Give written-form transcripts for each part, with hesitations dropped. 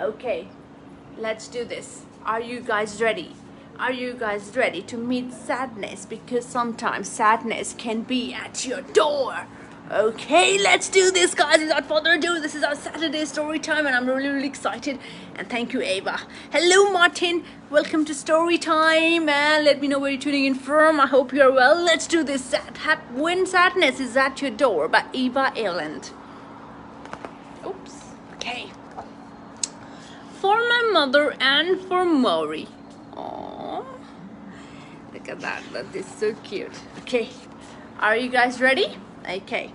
Okay, let's do this. Are you guys ready? Are you guys ready to meet sadness? Because sometimes sadness can be at your door. Okay, let's do this, guys. Without further ado, this is our Saturday story time, and I'm really excited. And thank you, Eva. Hello, Martin. Welcome to story time, and let me know where you're tuning in from. I hope you're well. Let's do this. When sadness is at your door by Eva Eland. Oops. Okay. For my mother and for Maury. Aww. Look at that. That is so cute. Okay. Are you guys ready? Okay.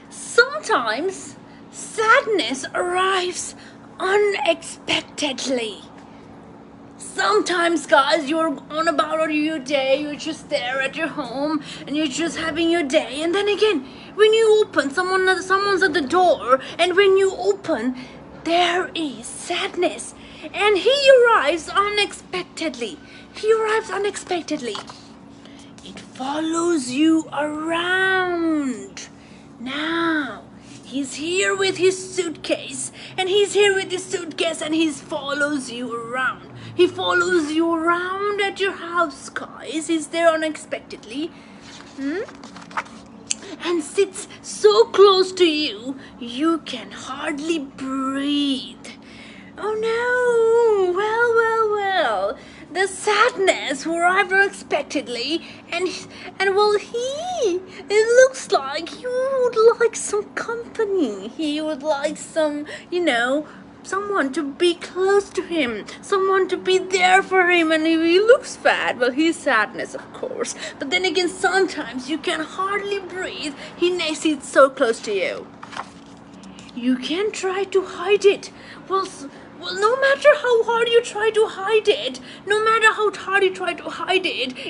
Sometimes sadness arrives unexpectedly. Sometimes, guys, you're on about your day, you're just there at your home and you're just having your day, and then again, when you open, someone's at the door, and when you open, there is sadness, and he arrives unexpectedly. It follows you around. Now, he's here with his suitcase, and he follows you around. He follows you around at your house, guys. He's there unexpectedly. And sits so close to you, you can hardly breathe. Oh no! Well. The sadness arrived unexpectedly, and it looks like he would like some company. He would like some, someone to be close to him, someone to be there for him, and if he looks sad, well, he's sadness, of course. But then again, sometimes you can hardly breathe. He sits so close to you. You can try to hide it. Well, no matter how hard you try to hide it,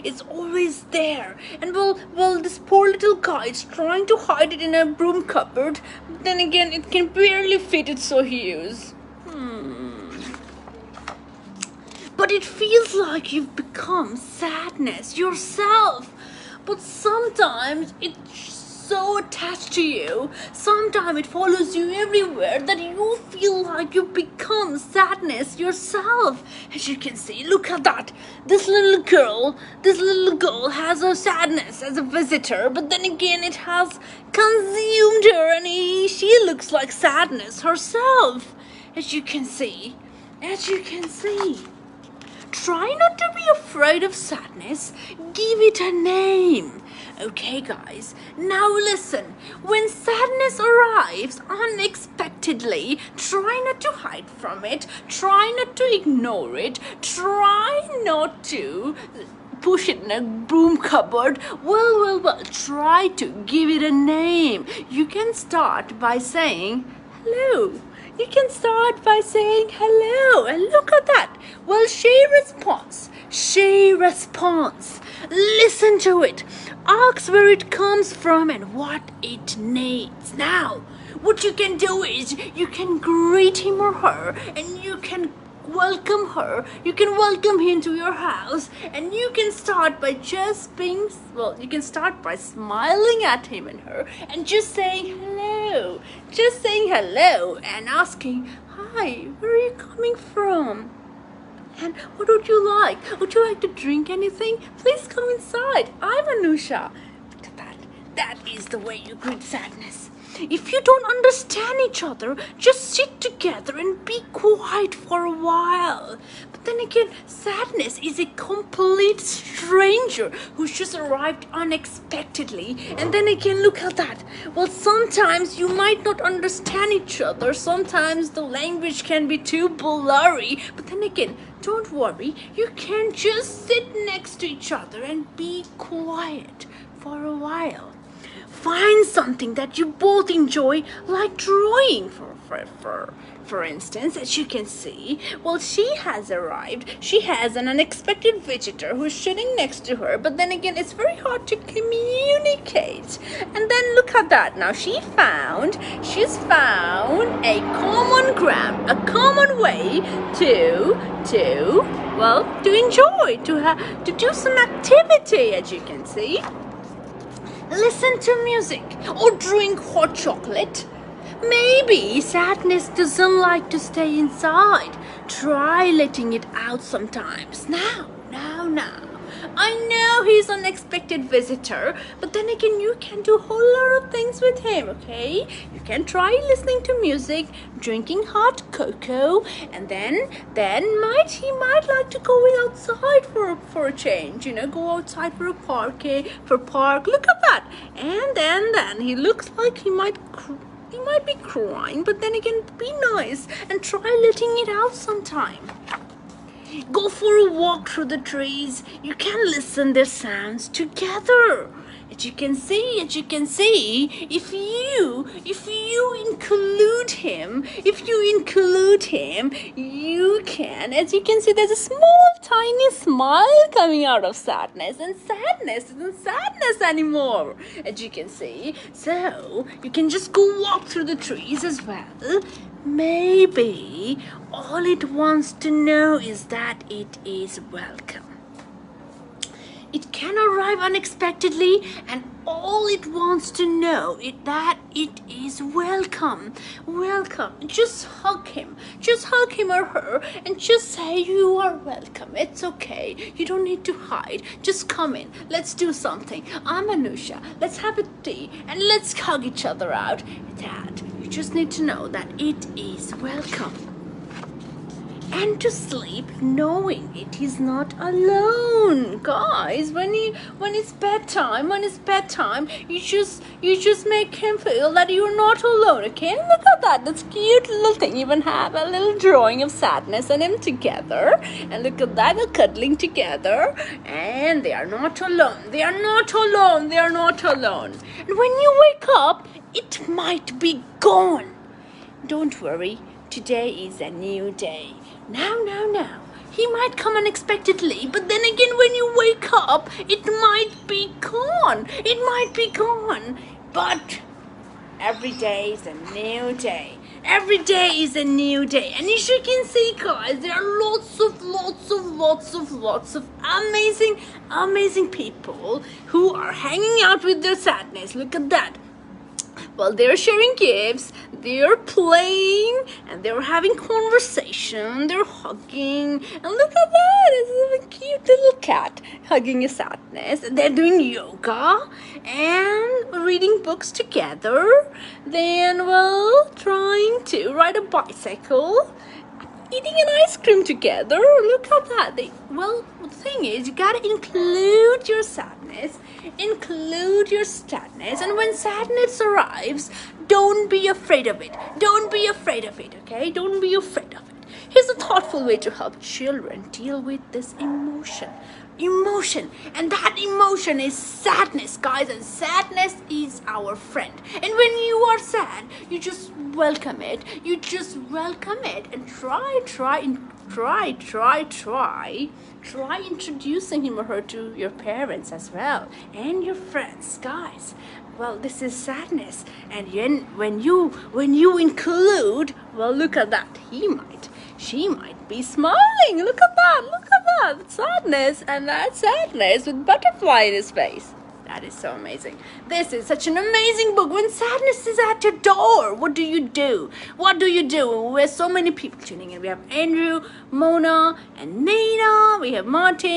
it's always there. And well, this poor little guy is trying to hide it in a broom cupboard. But then again, it can barely fit it, so he is. But it feels like you've become sadness yourself. But sometimes it's so attached to you, sometimes it follows you everywhere, that you feel like you become sadness yourself. As you can see, look at that. This little girl has a sadness as a visitor, but then again it has consumed her, and she looks like sadness herself. As you can see. Try not to be afraid of sadness. Give it a name. Okay, guys, now listen. When sadness arrives unexpectedly, try not to hide from it. Try not to ignore it. Try not to push it in a broom cupboard. Well, try to give it a name. You can start by saying hello. And look at that. Well, she responds. Listen to it. Ask where it comes from and what it needs. Now, what you can do is you can greet him or her, and you can welcome her. You can welcome him to your house, and you can start by smiling at him and her and just saying hello and asking, hi, where are you coming from? And what would you like? Would you like to drink anything? Please come inside. I'm Anusha. Look at that. That is the way you greet sadness. If you don't understand each other, just sit together and be quiet for a while. But then again, sadness is a complete stranger who's just arrived unexpectedly. And then again, look at that. Well, sometimes you might not understand each other. Sometimes the language can be too blurry. But then again, don't worry. You can just sit next to each other and be quiet for a while. Find something that you both enjoy, like drawing, for instance. As you can see, well, she has arrived. She has an unexpected visitor who's sitting next to her, but then again, it's very hard to communicate. And then look at that. Now she's found a common way to enjoy, to do some activity, as you can see. Listen to music or drink hot chocolate. Maybe sadness doesn't like to stay inside. Try letting it out sometimes. Now. I know he's an unexpected visitor, but then again, you can do a whole lot of things with him, okay? You can try listening to music, drinking hot cocoa, and then he might like to go outside for a change, go outside for a park, Look at that. And then he looks like he might be crying, but then again, be nice and try letting it out sometime. Go for a walk through the trees. You can listen their sounds together. As you can see, if you include him, you can, as you can see, there's a small tiny smile coming out of sadness, and sadness isn't sadness anymore, as you can see. So you can just go walk through the trees as well. Maybe all it wants to know is that it is welcome. It can arrive unexpectedly, and all it wants to know is that it is welcome. Welcome. Just hug him or her, and just say you are welcome. It's okay. You don't need to hide. Just come in. Let's do something. I'm Anusha. Let's have a tea and let's hug each other out. Dad, you just need to know that it is welcome. And to sleep knowing it is not alone. Guys, when it's bedtime, you just make him feel that you're not alone, okay? Look at that. That's cute little thing. Even have a little drawing of sadness and him together. And look at that, they're cuddling together. And they are not alone. And when you wake up, it might be gone. Don't worry. Today is a new day. Now. He might come unexpectedly, but then again, when you wake up, it might be gone. But every day is a new day. And as you can see, guys, there are lots of amazing people who are hanging out with their sadness. Look at that. Well, they're sharing gifts, they're playing, and they're having conversation, they're hugging, and look at that, it's a cute little cat hugging a sadness. They're doing yoga and reading books together, then, trying to ride a bicycle, eating an ice cream together. Look at that. The thing is, you gotta include your sadness, and when sadness arrives, don't be afraid of it, okay? Don't be afraid of it. Here's a thoughtful way to help children deal with this emotion, and that emotion is sadness, guys, and sadness is our friend. And when you are sad, you just welcome it, and try introducing him or her to your parents as well, and your friends, guys. Well, this is sadness, and when you include, look at that, she might be smiling. Look at that, sadness, and that sadness with butterfly in his face. That is so amazing. This is such an amazing book. When sadness is at your door, what do you do? We have so many people tuning in. We have Andrew, Mona, and Nina. We have Martin.